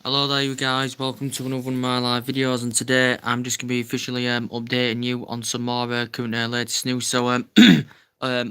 Hello there you guys, welcome to another one of my live videos, and today I'm just going to be officially updating you on some more current latest news. So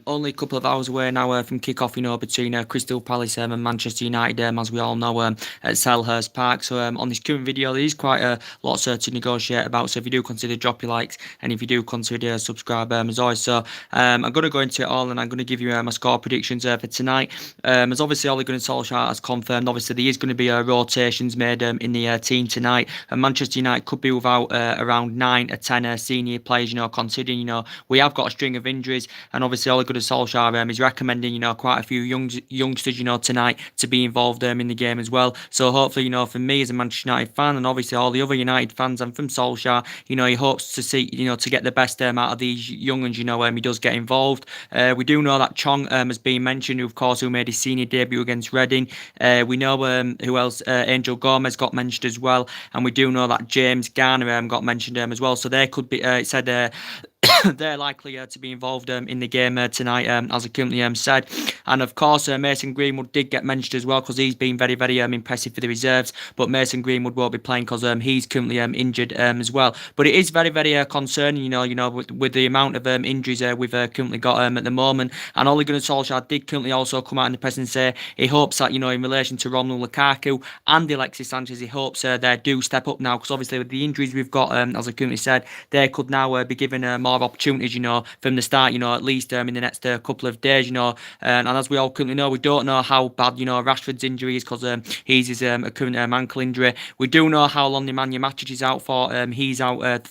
only a couple of hours away now from kick-off, between Crystal Palace and Manchester United, as we all know, at Selhurst Park. So on this current video, there is quite a lot to negotiate about. So if you do consider drop your likes, and if you do consider subscribe as always. So I'm going to go into it all, and I'm going to give you my score predictions for tonight. As obviously Ole Gunnar Solskjaer has confirmed, obviously there is going to be rotations made in the team tonight. And Manchester United could be without around 9 or 10 senior players, considering, we have got a string of injuries, and obviously Ole Gunnar Solskjaer is recommending, quite a few youngsters, tonight to be involved in the game as well. So hopefully, for me as a Manchester United fan, and obviously all the other United fans, and from Solskjaer, he hopes to see, to get the best out of these young ones, he does get involved. We do know that Chong has been mentioned, who made his senior debut against Reading. We know who else, Angel Gomez got mentioned as well, and we do know that James Garner got mentioned as well. So there could be, it said, they're likely to be involved in the game tonight, as I currently said. And of course, Mason Greenwood did get mentioned as well, because he's been very, very impressive for the reserves. But Mason Greenwood won't be playing because he's currently injured as well. But it is very, very concerning, with the amount of injuries we've currently got at the moment. And Ole Gunnar Solskjaer did currently also come out in the press and say he hopes that, in relation to Romelu Lukaku and Alexis Sanchez, he hopes they do step up now, because obviously with the injuries we've got, as I currently said, they could now be given more opportunities, from the start, at least in the next couple of days, and as we all currently know, we don't know how bad, Rashford's injury is, because he's his current ankle injury. We do know how long Nemanja Matic is out for. He's out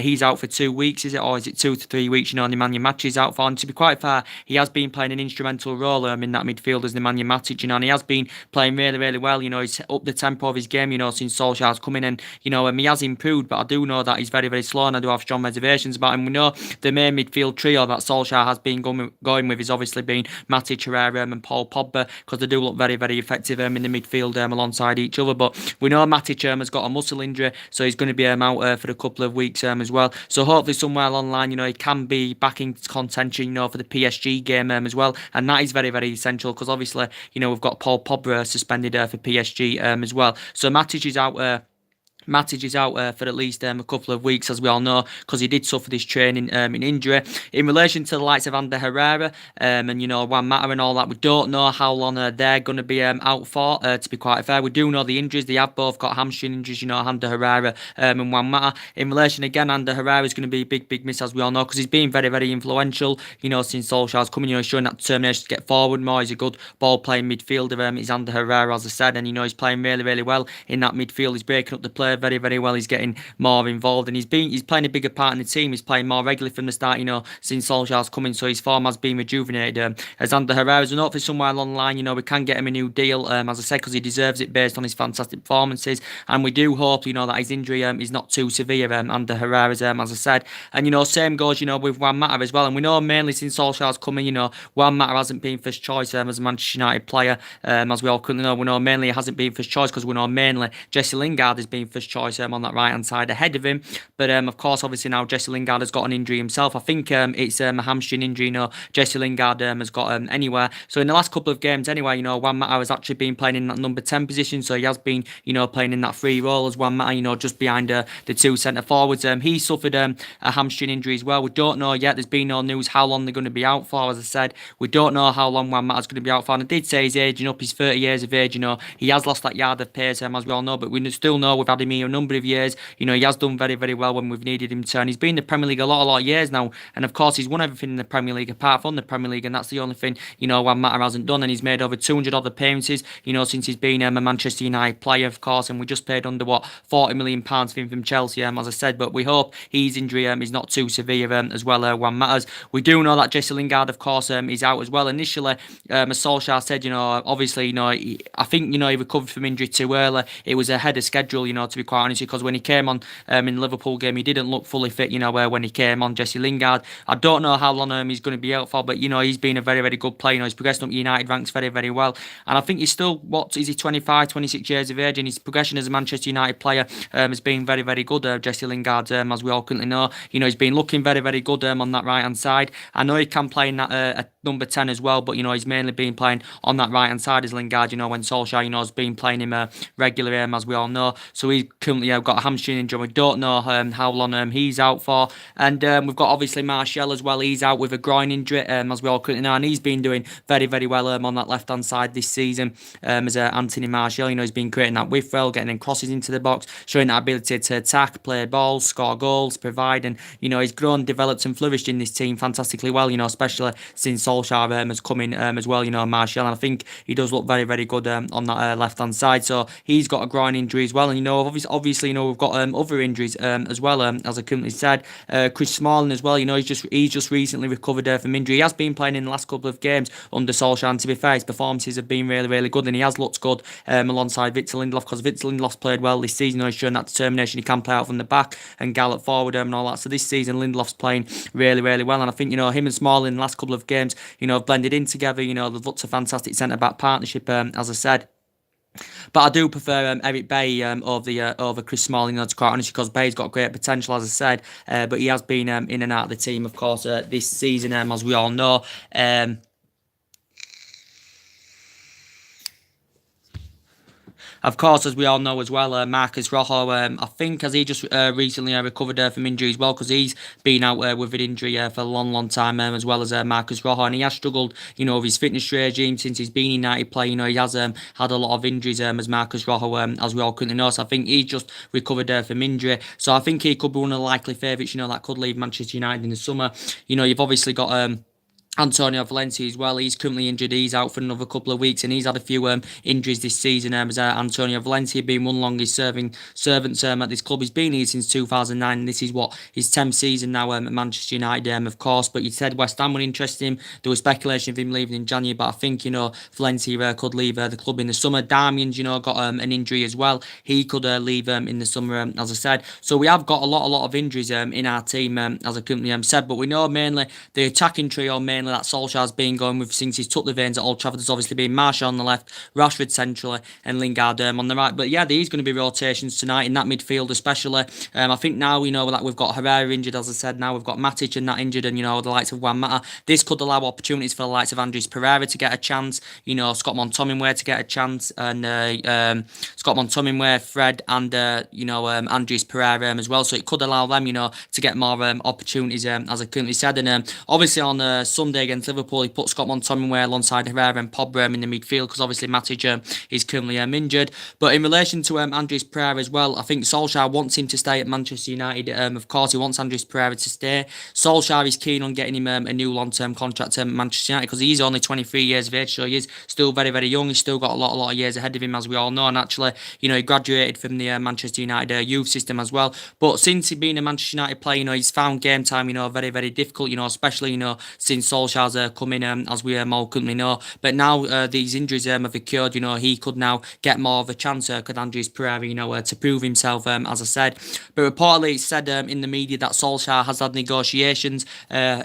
he's out for 2 weeks, is it, or is it 2 to 3 weeks? Nemanja Matic is out for, and to be quite fair, he has been playing an instrumental role in that midfield as Nemanja Matic, and he has been playing really, really well. He's up the tempo of his game, since Solskjaer's come in, and he has improved, but I do know that he's very, very slow, and I do have strong reservations about him. We know the main midfield trio that Solskjaer has been going with is obviously been Matic, Herrera, and Paul Pogba, because they do look very, very effective in the midfield alongside each other. But we know Matic has got a muscle injury, so he's going to be out for a couple of weeks as well. So hopefully somewhere along the line, he can be back in contention, for the PSG game as well, and that is very, very essential, because obviously, we've got Paul Pogba suspended for PSG as well. So Matic is out. Matic is out for at least a couple of weeks, as we all know, because he did suffer this training in injury. In relation to the likes of Ander Herrera and Juan Mata and all that, we don't know how long they're going to be out for. To be quite fair, we do know the injuries. They have both got hamstring injuries, Ander Herrera and Juan Mata. In relation again, Ander Herrera is going to be a big miss, as we all know, because he's been very, very influential. Since Solskjaer's coming, he's showing that determination to get forward more. He's a good ball playing midfielder. He's Ander Herrera, as I said, and he's playing really, really well in that midfield. He's breaking up the play very, very well. He's getting more involved, and he's playing a bigger part in the team. He's playing more regularly from the start, since Solskjaer's coming, so his form has been rejuvenated. As Ander Herrera's, and hopefully somewhere along the line, we can get him a new deal, as I said, because he deserves it based on his fantastic performances. And we do hope, that his injury is not too severe, Ander Herrera's, as I said. And same goes, with Juan Mata as well. And we know mainly since Solskjaer's coming, Juan Mata hasn't been first choice as a Manchester United player, as we all currently know. We know mainly he hasn't been first choice, because we know mainly Jesse Lingard has been first choice on that right hand side ahead of him. But of course, obviously now Jesse Lingard has got an injury himself. I think it's a hamstring injury. Jesse Lingard has got anywhere. So in the last couple of games, anyway, Juan Mata has actually been playing in that number 10 position. So he has been, playing in that free role as Juan Mata, just behind the two centre forwards. He suffered a hamstring injury as well. We don't know yet. There's been no news how long they're going to be out for. As I said, we don't know how long Juan Mata's going to be out for. And I did say he's aging up. He's 30 years of age. He has lost that yard of pace, as we all know. But we still know we've had him here a number of years. He has done very, very well when we've needed him to. And he's been in the Premier League a lot of years now. And of course, he's won everything in the Premier League apart from the Premier League. And that's the only thing, Juan Mata hasn't done. And he's made over 200 odd appearances, since he's been a Manchester United player, of course. And we just paid under, £40 million for him from Chelsea, as I said. But we hope his injury is not too severe as well, Juan Mata's. We do know that Jesse Lingard, of course, is out as well. Initially, as Solskjaer said, obviously, I think, he recovered from injury too early. It was ahead of schedule, to be quite honest, because when he came on in the Liverpool game, he didn't look fully fit, when he came on, Jesse Lingard. I don't know how long he's going to be out for, but, he's been a very, very good player. He's progressed up United ranks very, very well. And I think he's still, what is he, 25, 26 years of age, and his progression as a Manchester United player has been very, very good. Jesse Lingard, as we all currently know, he's been looking very, very good on that right hand side. I know he can play in that at number 10 as well, but he's mainly been playing on that right hand side as Lingard. When Solskjaer has been playing him regularly, as we all know. So he's currently got a hamstring injury. We don't know how long he's out for, and we've got obviously Martial as well. He's out with a groin injury, as we all currently know, and he's been doing very, very well on that left hand side this season. As Anthony Martial, he's been creating that width well, getting in crosses into the box, showing that ability to attack, play balls, score goals, provide, and he's grown, developed, and flourished in this team fantastically well. Especially since Solskjaer has come in as well. Martial, and I think he does look very, very good on that left hand side. So he's got a groin injury as well, and obviously we've got other injuries as well. As I currently said, Chris Smalling as well. He's just recently recovered from injury. He has been playing in the last couple of games under Solskjaer, and to be fair, his performances have been really, really good, and he has looked good alongside Victor Lindelof, because Victor Lindelof's played well this season. He's shown that determination. He can play out from the back and gallop forward and all that. So this season Lindelof's playing really, really well, and I think him and Smalling in the last couple of games have blended in together. They've looked a fantastic centre back partnership, as I said. But I do prefer Eric Bailly over Chris Smalling, to quite honest, because Bailly's got great potential, as I said, but he has been in and out of the team, of course, this season, as we all know. Of course, as we all know as well, Marcus Rojo, I think, has he just recently recovered from injury as well, because he's been out with an injury for a long, long time, as well as Marcus Rojo, and he has struggled, with his fitness regime since he's been in United play. He has had a lot of injuries as Marcus Rojo, as we all currently know. So I think he's just recovered from injury. So I think he could be one of the likely favourites, that could leave Manchester United in the summer. You've obviously got Antonio Valencia as well. He's currently injured. He's out for another couple of weeks, and he's had a few injuries this season. As Antonio Valencia being one longest serving servant at this club. He's been here since 2009, and this is his 10th season now at Manchester United, of course. But you said West Ham would interest him. There was speculation of him leaving in January, but I think Valencia could leave the club in the summer. Darmian's got an injury as well. He could leave in the summer, as I said. So we have got a lot of injuries in our team, as I currently said. But we know mainly the attacking trio that Solskjaer's been going with since he's took the reins at Old Trafford has obviously been Martial on the left, Rashford centrally, and Lingard on the right. But yeah, there's going to be rotations tonight in that midfield, especially. I think now that we've got Herrera injured, as I said. Now we've got Matic and that injured, and the likes of Juan Mata. This could allow opportunities for the likes of Andres Pereira to get a chance. Scott McTominay to get a chance, and Scott McTominay, Fred, and Andres Pereira as well. So it could allow them, to get more opportunities, as I currently said. And obviously on Sunday against Liverpool, he put Scott McTominay alongside Herrera and Pogba in the midfield, because obviously Matic is currently injured. But in relation to Andres Pereira as well, I think Solskjaer wants him to stay at Manchester United. Of course, he wants Andres Pereira to stay. Solskjaer is keen on getting him a new long-term contract at Manchester United, because he's only 23 years of age, so he is still very, very young. He's still got a lot of years ahead of him, as we all know. And actually, he graduated from the Manchester United youth system as well. But since he's been a Manchester United player, he's found game time, very, very difficult, especially, since Solskjaer's come in, as we all currently know. But now these injuries have occurred, he could now get more of a chance, could Andres Pereira, to prove himself, as I said. But reportedly it's said in the media that Solskjaer has had negotiations.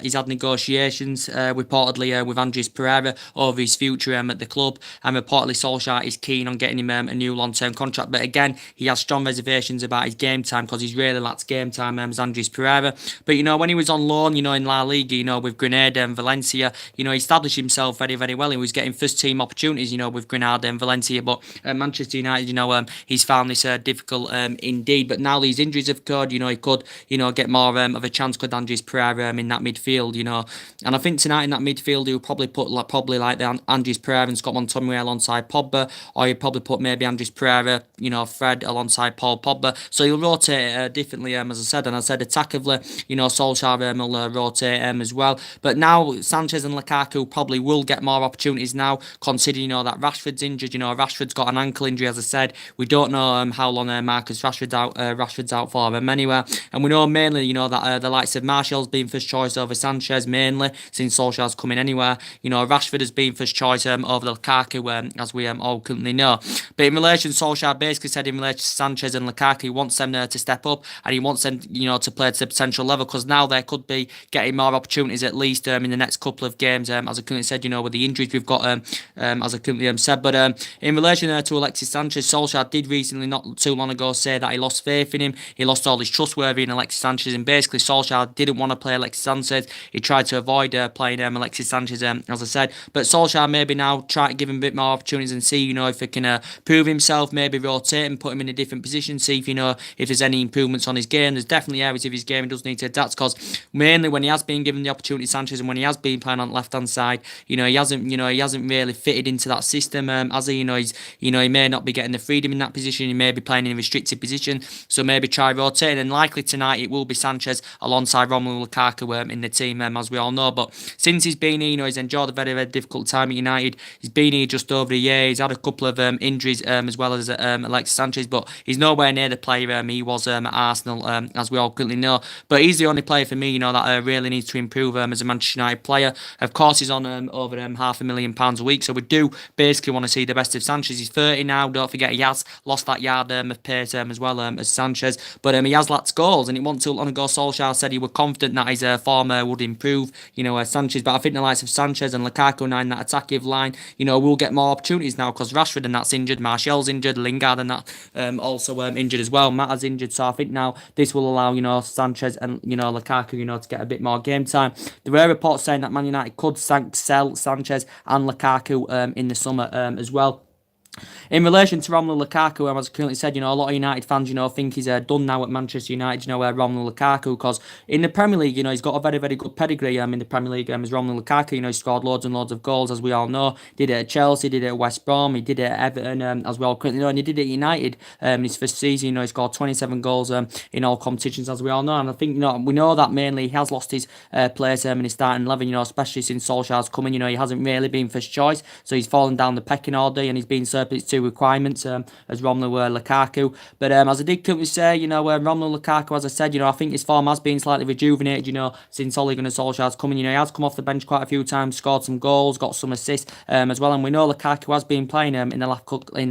He's had negotiations reportedly with Andres Pereira over his future at the club, and reportedly Solskjaer is keen on getting him a new long-term contract. But again, he has strong reservations about his game time, because he's really lacks game time as Andres Pereira. But when he was on loan, in La Liga, with Granada and Valencia, he established himself very, very well. He was getting first team opportunities, with Granada and Valencia. But Manchester United, he's found this difficult indeed. But now these injuries have occurred, he could, get more of a chance with Andres Pereira in that midfield, And I think tonight in that midfield, he'll probably put like the Andres Pereira and Scott McTominay alongside Pogba, or he'll probably put maybe Andres Pereira, Fred alongside Paul Pogba. So he'll rotate differently, as I said. And I said attackively, Solskjaer will rotate as well. But now Sanchez and Lukaku probably will get more opportunities now, considering, you know, that Rashford's injured. You know, Rashford's got an ankle injury, as I said. We don't know how long Marcus Rashford's out for him anyway. And we know mainly, you know, that the likes of Martial's been first choice over Sanchez, mainly, since Solskjaer's coming anywhere. You know, Rashford has been first choice over Lukaku, as we all currently know. But in relation, Solskjaer basically said in relation to Sanchez and Lukaku, he wants them to step up, and he wants them, you know, to play to the potential level, because now they could be getting more opportunities at least in the next couple of games, as I currently said, you know, with the injuries we've got, as I currently said. But in relation to Alexis Sanchez, Solskjaer did recently, not too long ago, say that he lost faith in him. He lost all his trustworthy in Alexis Sanchez, and basically Solskjaer didn't want to play Alexis Sanchez. He tried to avoid playing Alexis Sanchez, as I said. But Solskjaer maybe now try to give him a bit more opportunities and see, you know, if he can prove himself, maybe rotate and put him in a different position, see if, you know, if there's any improvements on his game. There's definitely areas of his game he does need to adapt, because mainly when he has been given the opportunity, Sanchez, and when he has been playing on the left-hand side, you know, he hasn't really fitted into that system, as he, he may not be getting the freedom in that position. He may be playing in a restricted position, so maybe try rotating. And likely tonight it will be Sanchez alongside Romelu Lukaku in the team, as we all know. But since he's been here, you know, he's enjoyed a very, very difficult time at United. He's been here just over a year. He's had a couple of injuries, as well as Alexis Sanchez, but he's nowhere near the player he was at Arsenal, as we all currently know. But he's the only player for me, you know, that really needs to improve as a Manchester United player. Of course, he's on over £500,000 a week, so we do basically want to see the best of Sanchez. He's 30 now. Don't forget, he has lost that yard of pace as well as Sanchez, but he has lots of goals, and it wasn't too long ago Solskjaer said he was confident that his form would improve, you know, Sanchez. But I think the likes of Sanchez and Lukaku now in that attacking line, you know, will get more opportunities now, because Rashford and that's injured, Martial's injured, Lingard and that also injured as well, Mata's injured. So I think now this will allow, you know, Sanchez and, you know, Lukaku, you know, to get a bit more game time. There were reports saying that Man United could sell Sanchez and Lukaku in the summer as well. In relation to Romelu Lukaku, as I currently said, you know, a lot of United fans, you know, think he's done now at Manchester United, you know, Romelu Lukaku, because in the Premier League, you know, he's got a very, very good pedigree in the Premier League as Romelu Lukaku. You know, he scored loads and loads of goals, as we all know. Did it at Chelsea, did it at West Brom, he did it at Everton, as well currently know, and he did it at United in his first season. You know, he scored 27 goals in all competitions, as we all know. And I think, you know, we know that mainly he has lost his place in his starting 11, you know, especially since Solskjaer's coming. You know, he hasn't really been first choice, so he's fallen down the pecking order, and he's been surplus to requirements as Romelu Lukaku. But as I did currently say, you know, Romelu Lukaku, as I said, you know, I think his form has been slightly rejuvenated, you know, since Ole Gunnar Solskjaer's coming. You know, he has come off the bench quite a few times, scored some goals, got some assists as well. And we know Lukaku has been playing in the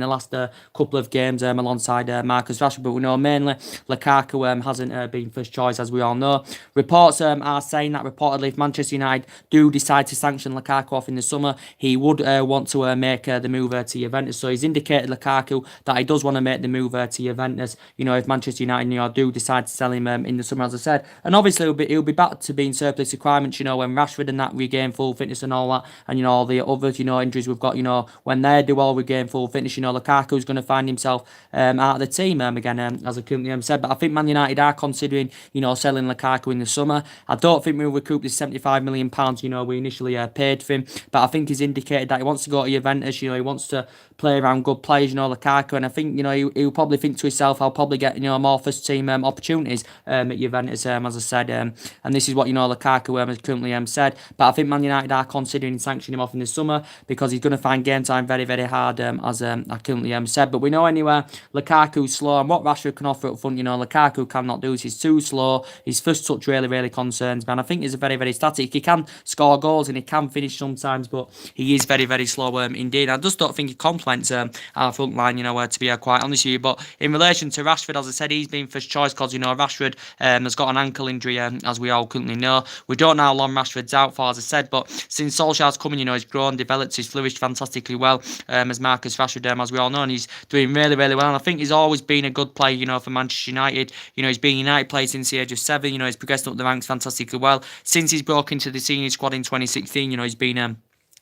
last couple of games alongside Marcus Rashford. But we know mainly Lukaku hasn't been first choice, as we all know. Reports are saying that reportedly if Manchester United do decide to sanction Lukaku off in the summer, he would want to make the move to Juventus. So he's indicated Lukaku that he does want to make the move to Juventus, you know, if Manchester United, you know, do decide to sell him in the summer, as I said. And obviously he'll be back to being surplus requirements, you know, when Rashford and that regain full fitness and all that, and, you know, all the others, you know, injuries we've got, you know, when they do all regain full fitness, you know, Lukaku's going to find himself out of the team again, as I currently said. But I think Man United are considering, you know, selling Lukaku in the summer. I don't think we'll recoup the £75 million, you know, we initially paid for him, but I think he's indicated that he wants to go to Juventus. You know, he wants to play around good players, you know, Lukaku, and I think, you know, he'll probably think to himself, I'll probably get, you know, more first team opportunities at Juventus, as I said, and this is what, you know, Lukaku has currently said. But I think Man United are considering sanctioning him off in the summer, because he's going to find game time very, very hard, as I currently said. But we know anyway, Lukaku's slow, and what Rashford can offer up front, you know, Lukaku cannot do. He's too slow. His first touch really, really concerns me, and I think he's a very, very static. He can score goals and he can finish sometimes, but he is very, very slow indeed. I just don't think he complements our front line, you know, to be quite honest with you. But in relation to Rashford, as I said, he's been first choice because, you know, Rashford has got an ankle injury, as we all currently know. We don't know how long Rashford's out for, as I said, but since Solskjaer's coming, you know, he's grown, developed, he's flourished fantastically well as Marcus Rashford, as we all know, and he's doing really, really well. And I think he's always been a good player, you know, for Manchester United. You know, he's been United player since the age of 7. You know, he's progressed up the ranks fantastically well. Since he's broke into the senior squad in 2016, you know, he's been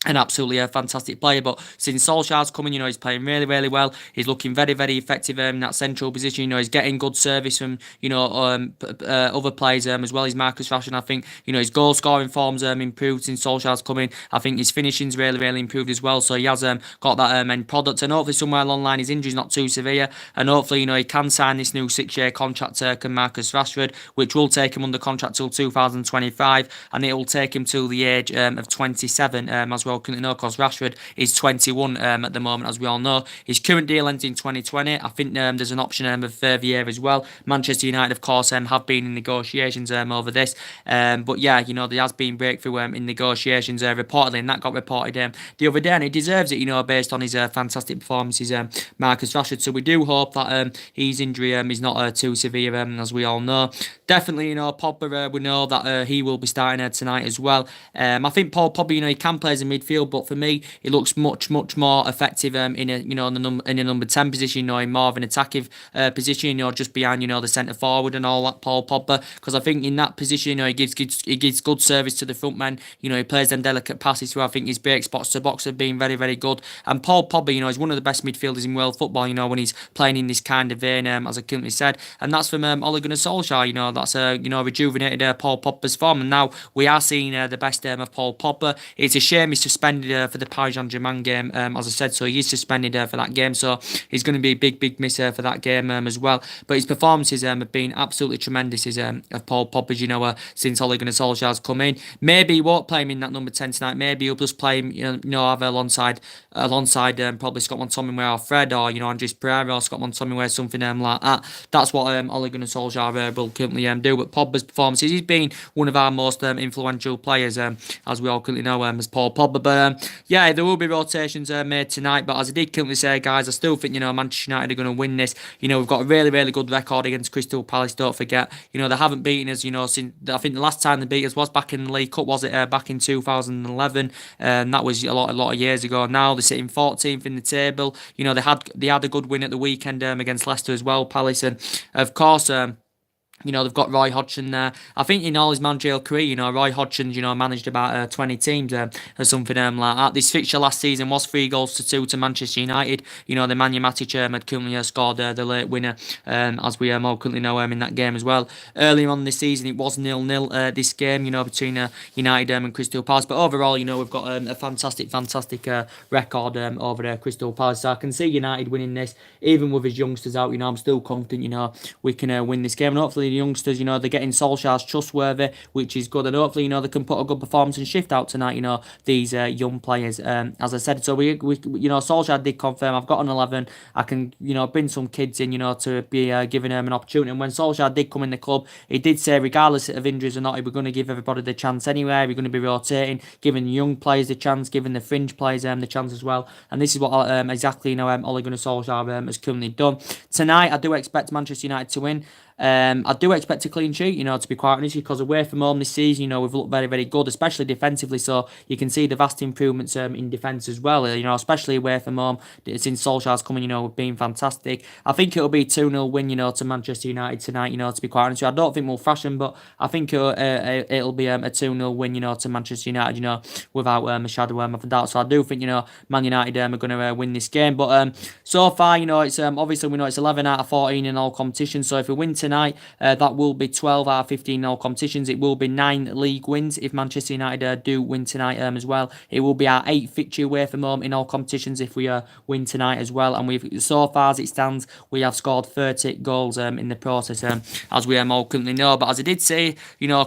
an absolutely fantastic player. But since Solskjaer's coming, he's playing really, really well. He's looking very, very effective in that central position. He's getting good service from, other players as well as Marcus Rashford. I think, his goal scoring form's improved since Solskjaer's coming. I think his finishing's really, really improved as well. So he has got that end product. And hopefully somewhere along the line his injury's not too severe. And hopefully, he can sign this new 6-year contract to Marcus Rashford, which will take him under contract till 2025. And it will take him till the age of 27 as well. Because Rashford is 21 at the moment, as we all know. His current deal ends in 2020. I think there's an option of a further year as well. Manchester United, of course, have been in negotiations over this. But yeah, there has been breakthrough in negotiations reportedly, and that got reported the other day, and he deserves it, based on his fantastic performances, Marcus Rashford. So we do hope that his injury is not too severe, as we all know. Definitely, Pogba, we know that he will be starting tonight as well. I think Paul Pogba, he can play as a midfield, but for me, he looks much more effective in a in a number 10 position, in more of an attacking position, just behind the centre forward and all that. Paul Pogba, because I think in that position, he gives good service to the front men. He plays them delicate passes. So I think his break spots to box have been very, very good. And Paul Pogba, is one of the best midfielders in world football. When he's playing in this kind of vein, as I currently said, and that's from Ole Gunnar Solskjaer. That's rejuvenated Paul Pogba's form, and now we are seeing the best of Paul Pogba. It's a shame he's suspended for the Paris Saint-Germain game, as I said, so he is suspended for that game, so he's going to be a big miss for that game as well. But his performances have been absolutely tremendous of Paul Pogba, since Ole Gunnar Solskjaer's come in. Maybe he won't play him in that number 10 tonight. Maybe he'll just play him, have alongside probably Scott McTominay or Fred, or Andres Pereira or Scott McTominay, something like that. That's what Ole Gunnar Solskjaer will currently do. But Pogba's performances, he's been one of our most influential players, as we all currently know, as Paul Pogba. But yeah, there will be rotations made tonight. But as I did currently say, guys, I still think Manchester United are going to win this. We've got a really, really good record against Crystal Palace. Don't forget, they haven't beaten us. Since I think the last time they beat us was back in the League Cup. Was it back in 2011? That was a lot of years ago. Now they're sitting 14th in the table. They had a good win at the weekend against Leicester as well, Palace, and of course. They've got Roy Hodgson there. I think in all his managerial career, Roy Hodgson's, managed about 20 teams or something like that. This fixture last season was 3-2 to Manchester United. The Nemanja Matic had currently scored the late winner, as we all currently know in that game as well. Earlier on this season, it was 0-0 this game, between United and Crystal Palace. But overall, we've got a fantastic record over there, Crystal Palace. So I can see United winning this, even with his youngsters out. I'm still confident, we can win this game. And hopefully the youngsters, they're getting Solskjaer's trustworthy, which is good, and hopefully, they can put a good performance and shift out tonight, these young players, as I said. So we Solskjaer did confirm, I've got an 11, I can, bring some kids in, to be giving them an opportunity. And when Solskjaer did come in the club, he did say, regardless of injuries or not, he was going to give everybody the chance anyway. We're going to be rotating, giving young players the chance, giving the fringe players the chance as well. And this is what exactly, Ole Gunnar Solskjaer has currently done. Tonight, I do expect Manchester United to win. I do expect a clean sheet, to be quite honest, because away from home this season, we've looked very, very good, especially defensively. So you can see the vast improvements in defence as well, especially away from home. Since Solskjaer's coming, we've been fantastic. I think it'll be 2-0 win, to Manchester United tonight, to be quite honest. I don't think we'll thrash them, but I think it'll be a 2-0 win, to Manchester United, without a shadow of a doubt. So I do think, Man United are going to win this game. But so far, it's obviously we know it's 11 out of 14 in all competitions. So if we win tonight, that will be 12 out of 15 in all competitions. It will be 9 league wins if Manchester United do win tonight as well. It will be our 8th victory away from home in all competitions if we win tonight as well. And we've, so far as it stands, we have scored 30 goals in the process, as we all currently know. But as I did say,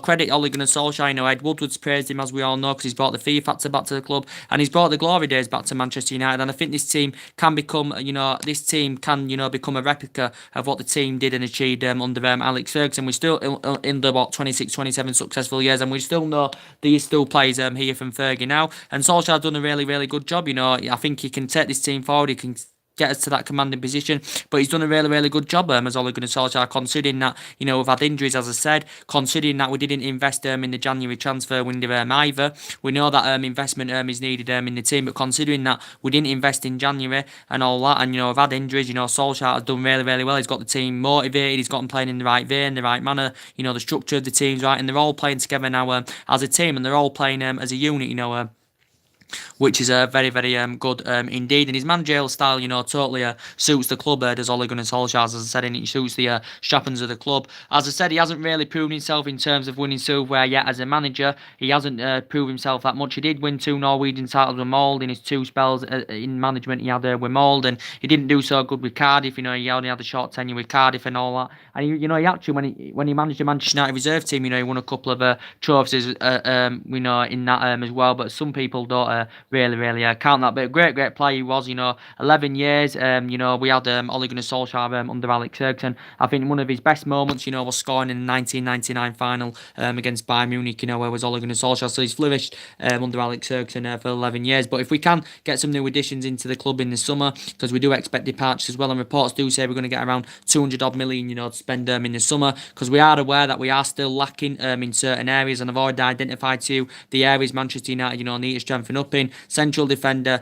credit Ole Gunnar Solskjaer. Ed Woodward's praised him, as we all know, because he's brought the fear factor back to the club and he's brought the glory days back to Manchester United. And I think this team can become, become a replica of what the team did and achieved under Alex Ferguson. We're still in the 26, 27 successful years, and we still know these still players here from Fergie now. And Solskjaer's done a really, really good job. I think he can take this team forward. He can get us to that commanding position, but he's done a really, really good job as Ole Gunnar Solskjaer, considering that we've had injuries, as I said, considering that we didn't invest in the January transfer window either. We know that investment is needed in the team, but considering that we didn't invest in January and all that, and we've had injuries, Solskjaer has done really, really well. He's got the team motivated, he's got them playing in the right vein, the right manner, the structure of the team's right, and they're all playing together now as a team, and they're all playing as a unit, which is very, very good indeed. And his managerial style, totally suits the club. Does Ole Gunnar Solskjaer, as I said, and it suits the strappings of the club. As I said, he hasn't really proven himself in terms of winning silverware yet as a manager. He hasn't proved himself that much. He did win 2 Norwegian titles with Mold in his 2 spells in management. He had with Mold, and he didn't do so good with Cardiff. He only had a short tenure with Cardiff and all that. And he actually, when he managed the Manchester United reserve team, he won a couple of trophies, in that as well. But some people don't really count that. But a great player he was. 11 years. We had Ole Gunnar Solskjaer under Alex Ferguson. I think one of his best moments, was scoring in the 1999 final against Bayern Munich. Where was Ole Gunnar Solskjaer. So he's flourished under Alex Ferguson for 11 years. But if we can get some new additions into the club in the summer, because we do expect departures as well, and reports do say we're going to get around 200 odd million, to spend in the summer, because we are aware that we are still lacking in certain areas, and I've already identified to you the areas Manchester United, need to strengthen up in. Central defender,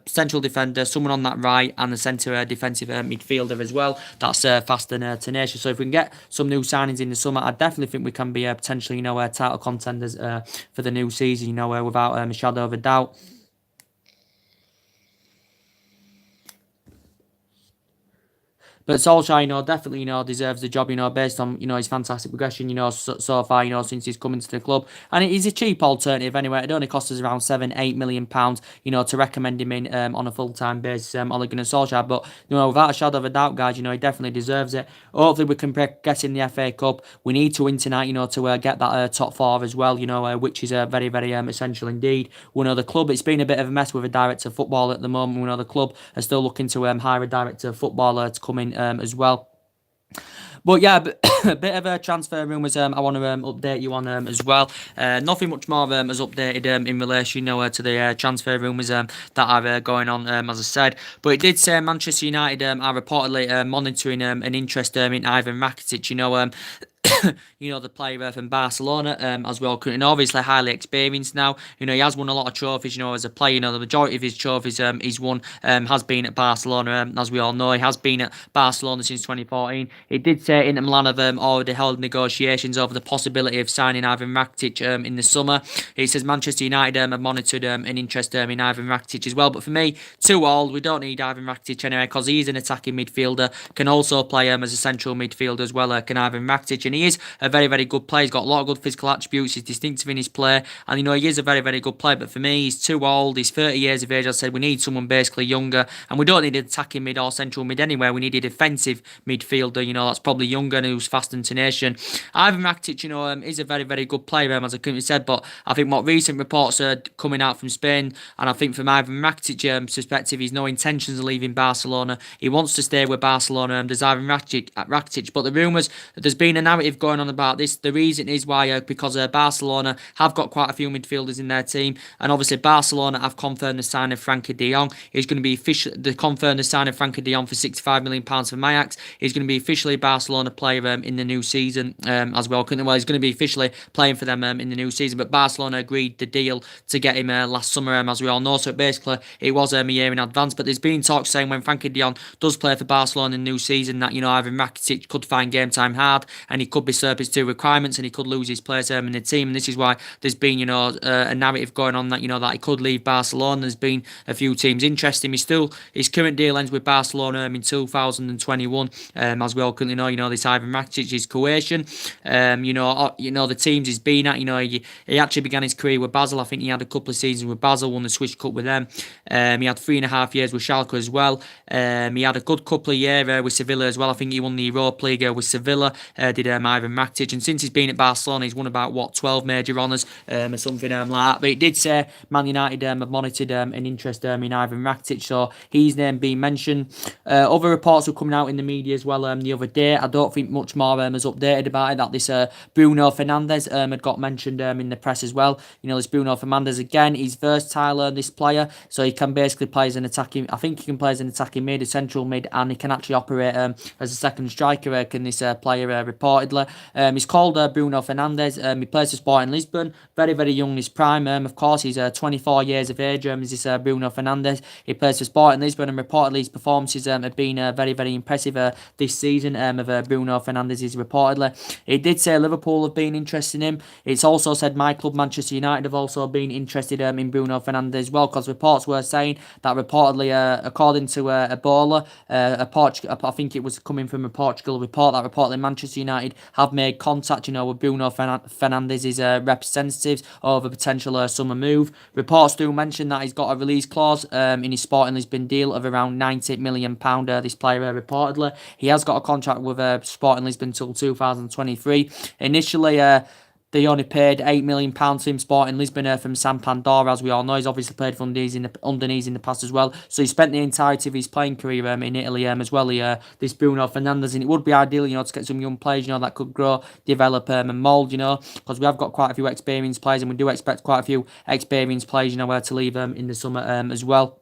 central defender, someone on that right, and the centre defensive midfielder as well. That's fast and tenacious. So if we can get some new signings in the summer, I definitely think we can be potentially, title contenders for the new season, without a shadow of a doubt. But Solskjaer, definitely, deserves the job, based on, his fantastic progression, so far, since he's coming to the club. And he's a cheap alternative anyway. It only costs us around £7-8 million, to recommend him in on a full-time basis, Ole Gunnar Solskjaer. But, without a shadow of a doubt, guys, he definitely deserves it. Hopefully we can get in the FA Cup. We need to win tonight, to get that top 4 as well, which is very, very essential indeed. We know the club, it's been a bit of a mess with a director of football at the moment. We know the club are still looking to hire a director of footballer to come in as well. But yeah, a bit of transfer rumours I want to update you on as well. Nothing much more has updated in relation to the transfer rumours that are going on, as I said. But it did say Manchester United are reportedly monitoring an interest in Ivan Rakitic. The player from Barcelona as well. And obviously highly experienced now. He has won a lot of trophies, as a player. The majority of his trophies he's won has been at Barcelona, as we all know. He has been at Barcelona since 2014. It did say Inter Milan have already held negotiations over the possibility of signing Ivan Rakitic in the summer. It says Manchester United have monitored an interest in Ivan Rakitic as well. But for me, too old. We don't need Ivan Rakitic anyway, because he's an attacking midfielder. Can also play as a central midfielder as well, can Ivan Rakitic. And he is a very, very good player. He's got a lot of good physical attributes. He's distinctive in his play. And, he is a very, very good player. But for me, he's too old. He's 30 years of age. As I said, we need someone basically younger. And we don't need an attacking mid or central mid anyway. We need a defensive midfielder, that's probably younger and who's fast and tenacious. Ivan Rakitic, is a very, very good player, as I couldn't said. But I think what recent reports are coming out from Spain, and I think from Ivan Rakitic's perspective, he's no intentions of leaving Barcelona. He wants to stay with Barcelona. There's Ivan Rakitic. But the rumours, there's been a narrative going on about this. The reason is why because Barcelona have got quite a few midfielders in their team, and obviously Barcelona have confirmed the sign of Frankie de Jong. He's going to be they confirmed the sign of Frankie de Jong for £65 million from Ajax. He's going to be officially a Barcelona player in the new season as well. Well, he's going to be officially playing for them in the new season, but Barcelona agreed the deal to get him last summer, as we all know. So basically it was a year in advance. But there's been talks saying when Frankie de Jong does play for Barcelona in the new season that Ivan Rakitic could find game time hard, and he could be surplus to requirements, and he could lose his place in the team. And this is why there's been a narrative going on that that he could leave Barcelona. There's been a few teams interested in him. His current deal ends with Barcelona in 2021. As we all currently know, this Ivan Rakitic is Croatian. The teams he's been at. He actually began his career with Basel. I think he had a couple of seasons with Basel, won the Swiss Cup with them. He had 3.5 years with Schalke as well. He had a good couple of years with Sevilla as well. I think he won the Europa League with Sevilla. Did Ivan Rakitic, and since he's been at Barcelona, he's won about 12 major honours or something like that. But it did say Man United have monitored an interest in Ivan Rakitic, so his name being mentioned. Other reports were coming out in the media as well the other day. I don't think much more has updated about it, that this Bruno Fernandes had got mentioned in the press as well. This Bruno Fernandes, again, he's versatile, this player, so he can basically play as an attacking, I think he can play as an attacking mid, a central mid, and he can actually operate as a second striker, can this player reportedly. reportedly. He's called Bruno Fernandes. He plays for Sporting Lisbon. Very, very young in his prime. Of course, he's 24 years of age. Is this Bruno Fernandes? He plays for Sporting Lisbon, and reportedly his performances have been very, very impressive this season. Of Bruno Fernandes is reportedly. It did say Liverpool have been interested in him. It's also said my club Manchester United have also been interested in Bruno Fernandes as well, because reports were saying that reportedly, according to Ebola, I think it was coming from a Portugal report, that reportedly Manchester United have made contact, with Bruno Fernandes' representatives over potential summer move. Reports do mention that he's got a release clause in his Sporting Lisbon deal of around £90 million. This player reportedly, he has got a contract with Sporting Lisbon till 2023. Initially, they only paid £8 million to him, Sporting Lisbon, from Sampdoria, as we all know. He's obviously played for Udinese in the past as well. So he spent the entirety of his playing career in Italy as well. This Bruno Fernandes, and it would be ideal, to get some young players, that could grow, develop and mould, because we have got quite a few experienced players, and we do expect quite a few experienced players, to leave in the summer as well.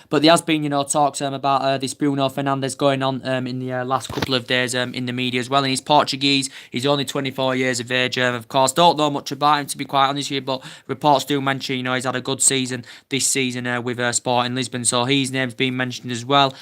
But there has been, talks about this Bruno Fernandes going on in the last couple of days in the media as well. And he's Portuguese. He's only 24 years of age. Of course, don't know much about him, to be quite honest with you, but reports do mention, he's had a good season this season with Sporting Lisbon. So his name's been mentioned as well.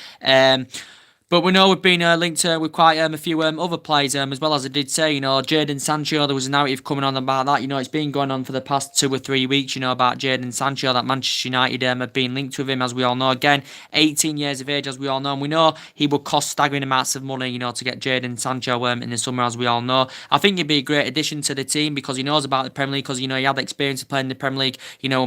But we know we've been linked with quite a few other players as well, as I did say, Jadon Sancho. There was a narrative coming on about that. It's been going on for the past 2 or 3 weeks, about Jadon Sancho, that Manchester United have been linked with him, as we all know. Again, 18 years of age, as we all know. And we know he would cost staggering amounts of money, to get Jadon Sancho in the summer, as we all know. I think he'd be a great addition to the team because he knows about the Premier League, because, he had experience of playing in the Premier League,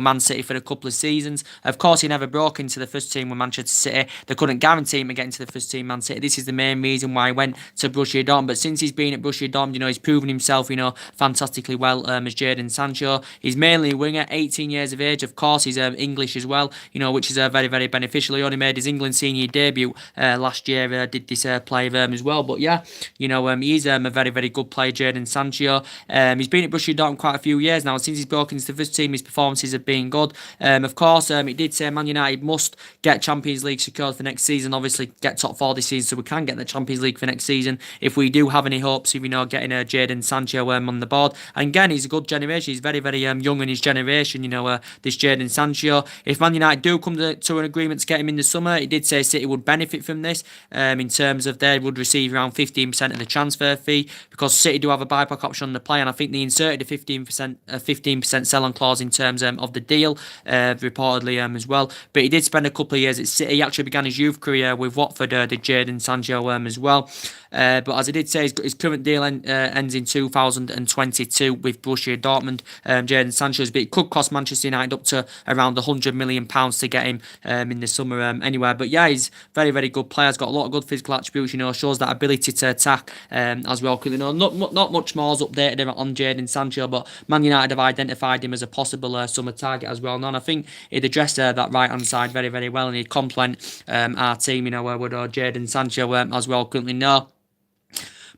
Man City for a couple of seasons. Of course, he never broke into the first team with Manchester City. They couldn't guarantee him to get into the first team Man City. This is the main reason why he went to Borussia Dortmund. But since he's been at Borussia Dortmund, he's proven himself, fantastically well as Jadon Sancho. He's mainly a winger, 18 years of age. Of course, he's English as well, which is very, very beneficial. He only made his England senior debut last year, did this play as well. But yeah, he's a very, very good player, Jadon Sancho. He's been at Borussia Dortmund quite a few years now. Since he's broken into the first team, his performances have been good. Of course, it did say Man United must get Champions League secured for next season. Obviously, get top 4 this season, so we can get the Champions League for next season if we do have any hopes of getting Jadon Sancho on the board. And again, he's a good generation. He's very, very young in his generation, this Jadon Sancho. If Man United do come to an agreement to get him in the summer, it did say City would benefit from this in terms of they would receive around 15% of the transfer fee, because City do have a buyback option on the player, and I think they inserted a 15% sell-on clause in terms of the deal, reportedly as well. But he did spend a couple of years at City. He actually began his youth career with Watford, did Jadon Sancho as well. But as I did say, his current deal ends in 2022 with Borussia Dortmund, Jadon Sancho's. But it could cost Manchester United up to around £100 million to get him in the summer anywhere. But yeah, he's very, very good player. He's got a lot of good physical attributes, shows that ability to attack as well. Not much more is updated on Jadon Sancho, but Man United have identified him as a possible summer target as well. And I think he'd address that right-hand side very, very well, and he'd complement our team, with Jadon Sancho as well currently know.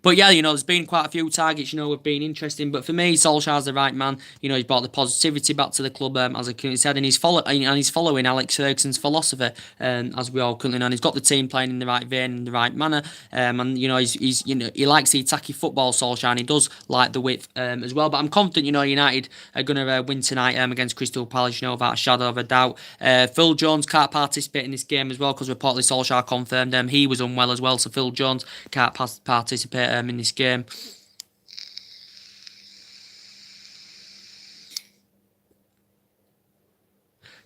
But yeah, there's been quite a few targets, have been interesting. But for me, Solskjaer's the right man. He's brought the positivity back to the club, as I currently said, and he's following Alex Ferguson's philosophy, as we all currently know. And he's got the team playing in the right vein, in the right manner, and he likes the attacking football, Solskjaer, and he does like the width as well. But I'm confident, United are going to win tonight against Crystal Palace, without a shadow of a doubt. Phil Jones can't participate in this game as well, because reportedly Solskjaer confirmed he was unwell as well, so Phil Jones can't participate in this game.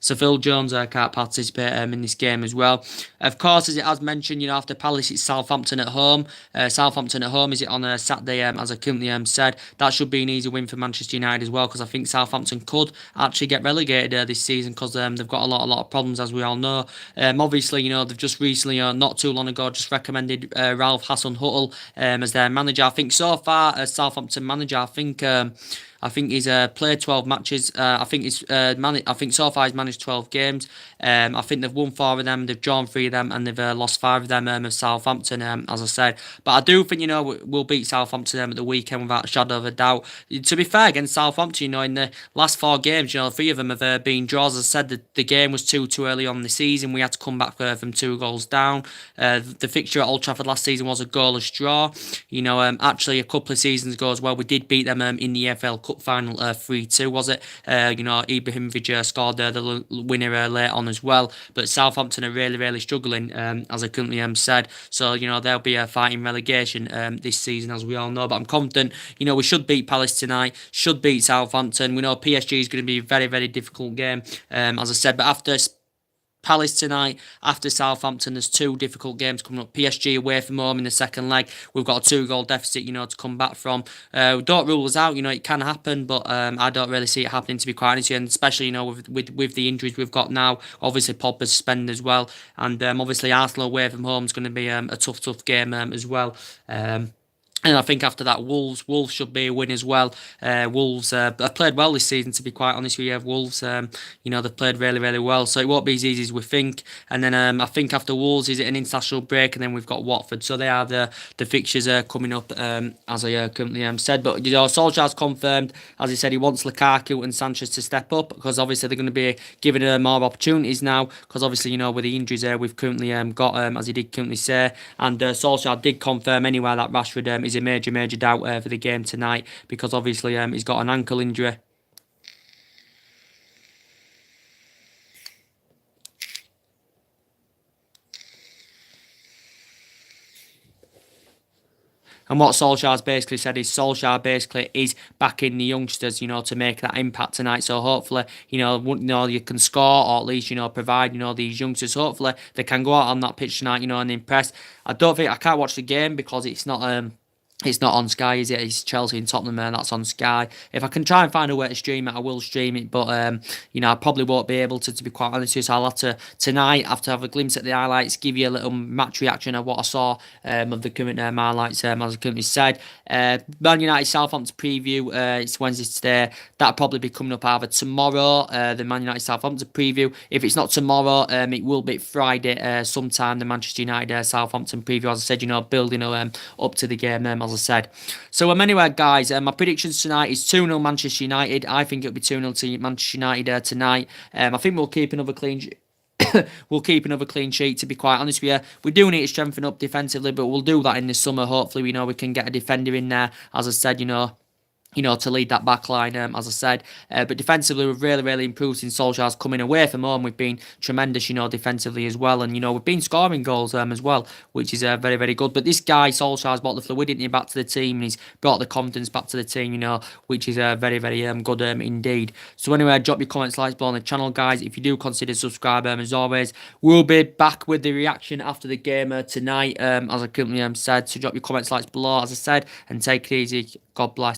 So Phil Jones can't participate in this game as well. Of course, as it has mentioned, after Palace, it's Southampton at home. Southampton at home, is it on a Saturday, as I currently said. That should be an easy win for Manchester United as well, because I think Southampton could actually get relegated this season, because they've got a lot of problems, as we all know. Obviously, they've just recently, not too long ago, just recommended Ralph Hasenhüttl as their manager. I think so far, as Southampton manager, I I think he's played 12 matches. I think I think so far he's managed 12 games. I think they've won 4 of them, they've drawn 3 of them, and they've lost 5 of them of Southampton, as I said. But I do think, we'll beat Southampton at the weekend without a shadow of a doubt. To be fair, against Southampton, in the last 4 games, 3 of them have been draws. As I said, the game was too early on the season. We had to come back from 2 goals down. The fixture at Old Trafford last season was a goalless draw. Actually, a couple of seasons ago as well, we did beat them in the EFL Cup final 3-2, was it? Ibrahimovic scored the winner late on as well. But Southampton are really, really struggling, as I currently said. So, they'll be fighting relegation this season, as we all know. But I'm confident, we should beat Palace tonight, should beat Southampton. We know PSG is going to be a very, very difficult game, as I said. But after Palace tonight, after Southampton, there's 2 difficult games coming up. PSG away from home in the second leg. We've got a 2-goal deficit, to come back from. Don't rule us out, it can happen, but I don't really see it happening, to be quite honest, and especially, with the injuries we've got now. Obviously, Pogba's suspended as well, and obviously Arsenal away from home is going to be a tough game as well. And I think after that, Wolves should be a win as well. Wolves have played well this season, to be quite honest with you. Wolves, they've played really, really well. So it won't be as easy as we think. And then I think after Wolves is it an international break, and then we've got Watford. So they are the fixtures coming up, as I currently said. But Solskjaer's confirmed, as he said, he wants Lukaku and Sanchez to step up, because obviously they're going to be giving more opportunities now. Because obviously, with the injuries we've currently got, as he did currently say. And Solskjaer did confirm anyway that Rashford is a major doubt for the game tonight, because obviously he's got an ankle injury. And what Solskjaer's basically said is Solskjaer basically is backing the youngsters, to make that impact tonight. So hopefully, you can score, or at least, provide, these youngsters. Hopefully they can go out on that pitch tonight, and impress. I can't watch the game because it's not on Sky, is it? It's Chelsea and Tottenham, and that's on Sky. If I can try and find a way to stream it, I will stream it. But I probably won't be able to be quite honest with you. So I'll have to tonight, after have a glimpse at the highlights, give you a little match reaction of what I saw of the current highlights. As I currently said, Man United Southampton preview. It's Wednesday today. That'll probably be coming up either tomorrow. The Man United Southampton preview. If it's not tomorrow, it will be Friday sometime. The Manchester United Southampton preview. As I said, building up to the game. As I said. So anyway, guys, my predictions tonight is 2-0 Manchester United. I think it'll be 2-0 to Manchester United tonight. I think we'll keep another clean sheet, to be quite honest with you. We do need to strengthen up defensively, but we'll do that in the summer. Hopefully, we can get a defender in there, as I said, to lead that back line, as I said. But defensively, we've really, really improved since Solskjaer's coming away from home. We've been tremendous, defensively as well. And, we've been scoring goals as well, which is very, very good. But this guy, Solskjaer's brought the fluidity back to the team, and he's brought the confidence back to the team, which is very, very good indeed. So anyway, drop your comments, likes below on the channel, guys. If you do consider subscribing, as always, we'll be back with the reaction after the game tonight, as I currently said. So drop your comments, likes below, as I said, and take it easy. God bless.